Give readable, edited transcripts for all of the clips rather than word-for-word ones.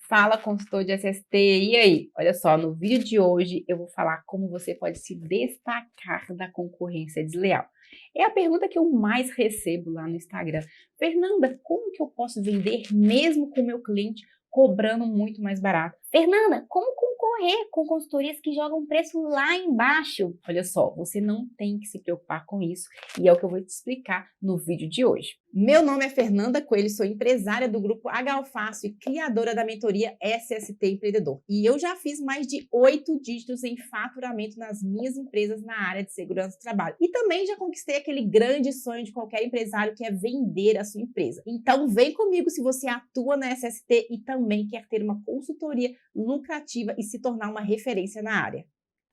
Fala, consultor de SST. E aí? Olha só, no vídeo de hoje eu vou falar como você pode se destacar da concorrência desleal. É a pergunta que eu mais recebo lá no Instagram. Fernanda, como que eu posso vender mesmo com o meu cliente cobrando muito mais barato? Fernanda, como concorrer com consultorias que jogam preço lá embaixo? Olha só, você não tem que se preocupar com isso e é o que eu vou te explicar no vídeo de hoje. Meu nome é Fernanda Coelho, sou empresária do grupo H-Fácil e criadora da mentoria SST Empreendedor. E eu já fiz mais de 8 dígitos em faturamento nas minhas empresas na área de segurança do trabalho. E também já conquistei aquele grande sonho de qualquer empresário que é vender a sua empresa. Então vem comigo se você atua na SST e também quer ter uma consultoria lucrativa e se tornar uma referência na área.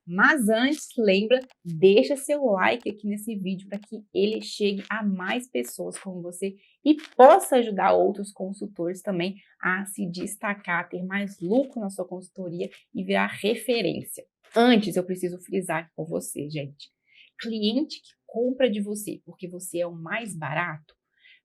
Mas antes, lembra, deixa seu like aqui nesse vídeo para que ele chegue a mais pessoas como você e possa ajudar outros consultores também a se destacar, ter mais lucro na sua consultoria e virar referência. Antes, eu preciso frisar com você, gente. Cliente que compra de você porque você é o mais barato,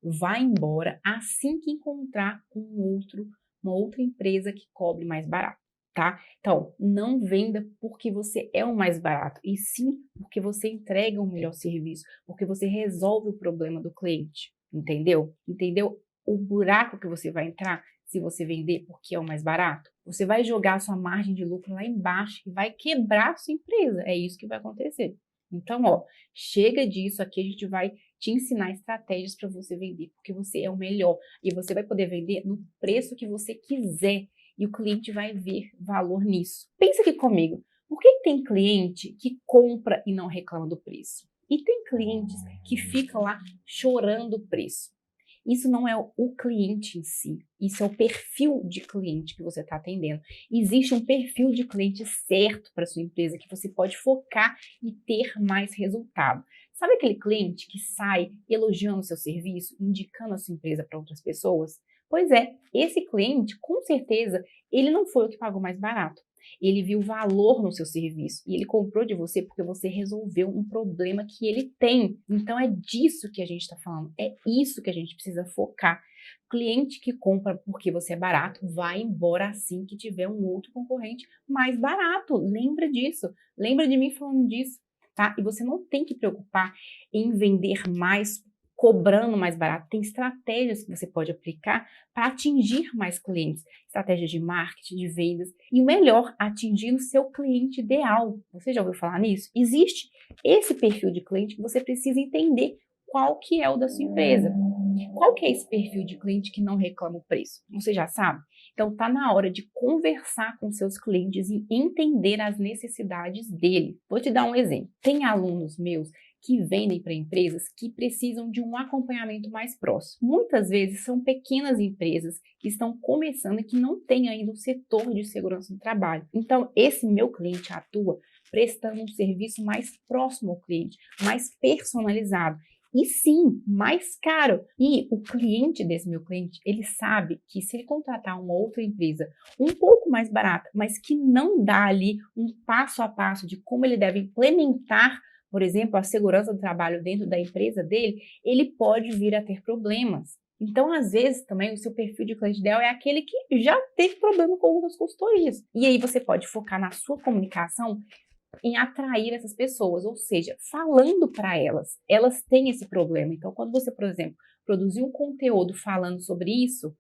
vai embora assim que encontrar uma outra empresa que cobre mais barato. Tá? Então, não venda porque você é o mais barato, e sim porque você entrega um melhor serviço, porque você resolve o problema do cliente, entendeu? Entendeu o buraco que você vai entrar se você vender porque é o mais barato? Você vai jogar a sua margem de lucro lá embaixo e vai quebrar a sua empresa, é isso que vai acontecer. Então, ó, chega disso, aqui a gente vai te ensinar estratégias para você vender, porque você é o melhor, e você vai poder vender no preço que você quiser, e o cliente vai ver valor nisso. Pensa aqui comigo, por que tem cliente que compra e não reclama do preço? E tem clientes que ficam lá chorando o preço. Isso não é o cliente em si, isso é o perfil de cliente que você está atendendo. Existe um perfil de cliente certo para sua empresa que você pode focar e ter mais resultado. Sabe aquele cliente que sai elogiando o seu serviço, indicando a sua empresa para outras pessoas? Pois é, esse cliente, com certeza, ele não foi o que pagou mais barato. Ele viu valor no seu serviço e ele comprou de você porque você resolveu um problema que ele tem. Então é disso que a gente está falando, é isso que a gente precisa focar. Cliente que compra porque você é barato vai embora assim que tiver um outro concorrente mais barato. Lembra disso, lembra de mim falando disso, tá? E você não tem que preocupar em vender mais cobrando mais barato. Tem estratégias que você pode aplicar para atingir mais clientes, estratégias de marketing, de vendas e o melhor, atingir o seu cliente ideal. Você já ouviu falar nisso? Existe esse perfil de cliente que você precisa entender qual que é o da sua empresa. Qual que é esse perfil de cliente que não reclama o preço? Você já sabe? Então tá na hora de conversar com seus clientes e entender as necessidades dele. Vou te dar um exemplo. Tem alunos meus que vendem para empresas que precisam de um acompanhamento mais próximo. Muitas vezes são pequenas empresas que estão começando e que não têm ainda um setor de segurança do trabalho. Então, esse meu cliente atua prestando um serviço mais próximo ao cliente, mais personalizado. E sim, mais caro. E o cliente desse meu cliente, ele sabe que se ele contratar uma outra empresa um pouco mais barata, mas que não dá ali um passo a passo de como ele deve implementar, por exemplo, a segurança do trabalho dentro da empresa dele, ele pode vir a ter problemas. Então, às vezes, também o seu perfil de cliente ideal é aquele que já teve problema com outras consultorias. E aí você pode focar na sua comunicação em atrair essas pessoas, ou seja, falando para elas. Elas têm esse problema. Então, quando você, por exemplo, produzir um conteúdo falando sobre isso,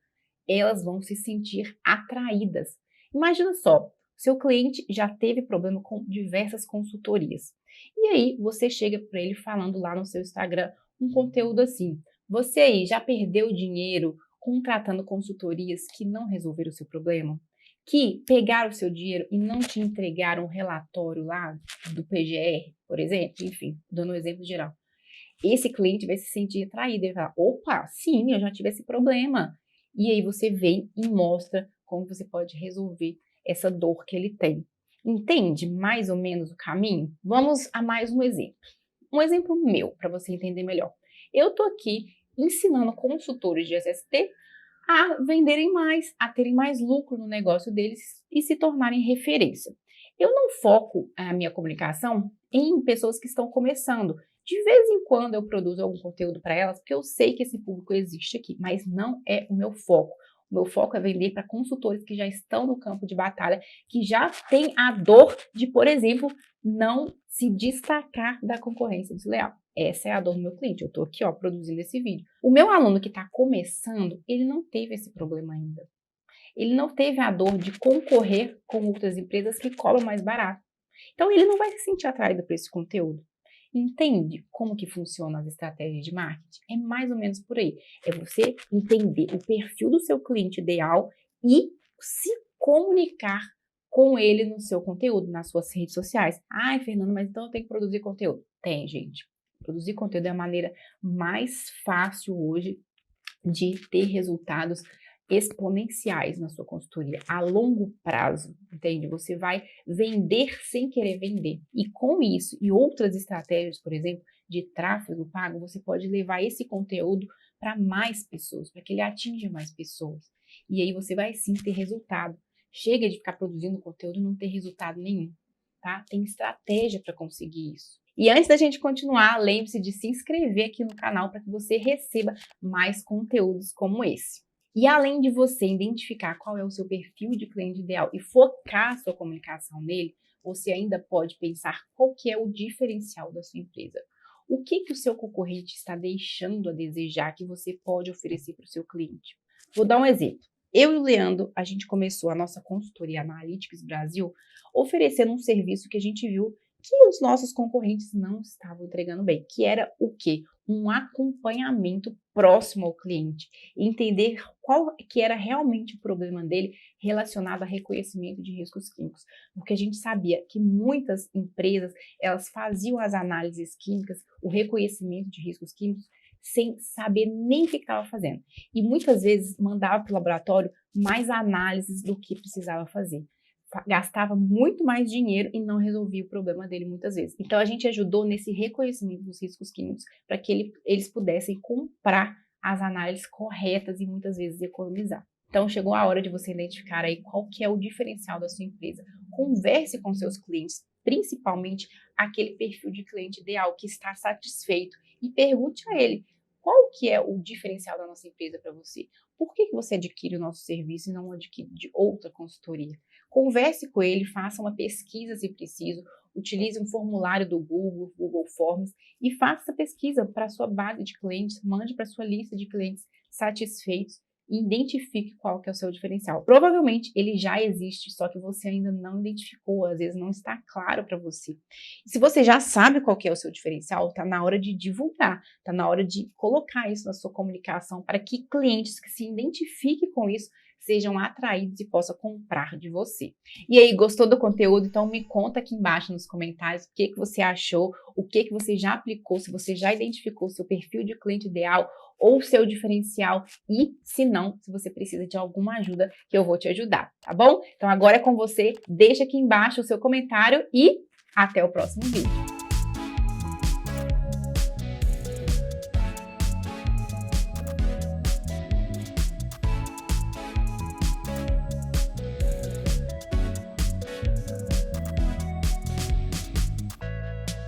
elas vão se sentir atraídas. Imagina só, seu cliente já teve problema com diversas consultorias. E aí você chega para ele falando lá no seu Instagram um conteúdo assim: você aí já perdeu dinheiro contratando consultorias que não resolveram o seu problema? Que pegaram o seu dinheiro e não te entregaram um relatório lá do PGR, por exemplo? Enfim, dando um exemplo geral. Esse cliente vai se sentir atraído, ele vai falar: opa, sim, eu já tive esse problema. E aí você vem e mostra como você pode resolver essa dor que ele tem. Entende mais ou menos o caminho? Vamos a mais um exemplo. Um exemplo meu, para você entender melhor. Eu estou aqui ensinando consultores de SST a venderem mais, a terem mais lucro no negócio deles e se tornarem referência. Eu não foco a minha comunicação em pessoas que estão começando. De vez em quando eu produzo algum conteúdo para elas, porque eu sei que esse público existe aqui, mas não é o meu foco. O meu foco é vender para consultores que já estão no campo de batalha, que já têm a dor de, por exemplo, não se destacar da concorrência desleal. Essa é a dor do meu cliente. Eu estou aqui, ó, produzindo esse vídeo. O meu aluno que está começando, ele não teve esse problema ainda. Ele não teve a dor de concorrer com outras empresas que cobram mais barato. Então, ele não vai se sentir atraído por esse conteúdo. Entende como que funcionam as estratégias de marketing? É mais ou menos por aí. É você entender o perfil do seu cliente ideal e se comunicar com ele no seu conteúdo, nas suas redes sociais. Ai, Fernando, mas então eu tenho que produzir conteúdo. Tem, gente. Produzir conteúdo é a maneira mais fácil hoje de ter resultados exponenciais na sua consultoria a longo prazo, entende? Você vai vender sem querer vender. E com isso e outras estratégias, por exemplo, de tráfego pago, você pode levar esse conteúdo para mais pessoas, para que ele atinja mais pessoas. E aí você vai sim ter resultado. Chega de ficar produzindo conteúdo e não ter resultado nenhum, tá? Tem estratégia para conseguir isso. E antes da gente continuar, lembre-se de se inscrever aqui no canal para que você receba mais conteúdos como esse. E além de você identificar qual é o seu perfil de cliente ideal e focar a sua comunicação nele, você ainda pode pensar qual que é o diferencial da sua empresa. O que o seu concorrente está deixando a desejar que você pode oferecer para o seu cliente? Vou dar um exemplo. Eu e o Leandro, a gente começou a nossa consultoria Analytics Brasil oferecendo um serviço que a gente viu que os nossos concorrentes não estavam entregando bem, que era o quê? Um acompanhamento próximo ao cliente, entender qual que era realmente o problema dele relacionado a reconhecimento de riscos químicos, porque a gente sabia que muitas empresas, elas faziam as análises químicas, o reconhecimento de riscos químicos, sem saber nem o que estava fazendo. E muitas vezes mandava para o laboratório mais análises do que precisava fazer. Gastava muito mais dinheiro e não resolvia o problema dele muitas vezes. Então, a gente ajudou nesse reconhecimento dos riscos químicos para que eles pudessem comprar as análises corretas e muitas vezes economizar. Então, chegou a hora de você identificar aí qual que é o diferencial da sua empresa. Converse com seus clientes, principalmente aquele perfil de cliente ideal que está satisfeito e pergunte a ele qual que é o diferencial da nossa empresa para você. Por que você adquire o nosso serviço e não adquire de outra consultoria? Converse com ele, faça uma pesquisa se preciso, utilize um formulário do Google Forms e faça essa pesquisa para a sua base de clientes, mande para a sua lista de clientes satisfeitos e identifique qual que é o seu diferencial. Provavelmente ele já existe, só que você ainda não identificou, às vezes não está claro para você. E se você já sabe qual que é o seu diferencial, está na hora de divulgar, está na hora de colocar isso na sua comunicação para que clientes que se identifiquem com isso sejam atraídos e possam comprar de você. E aí, gostou do conteúdo? Então me conta aqui embaixo nos comentários o que você achou, o que você já aplicou, se você já identificou o seu perfil de cliente ideal ou o seu diferencial e, se não, se você precisa de alguma ajuda, que eu vou te ajudar, tá bom? Então agora é com você, deixa aqui embaixo o seu comentário e até o próximo vídeo.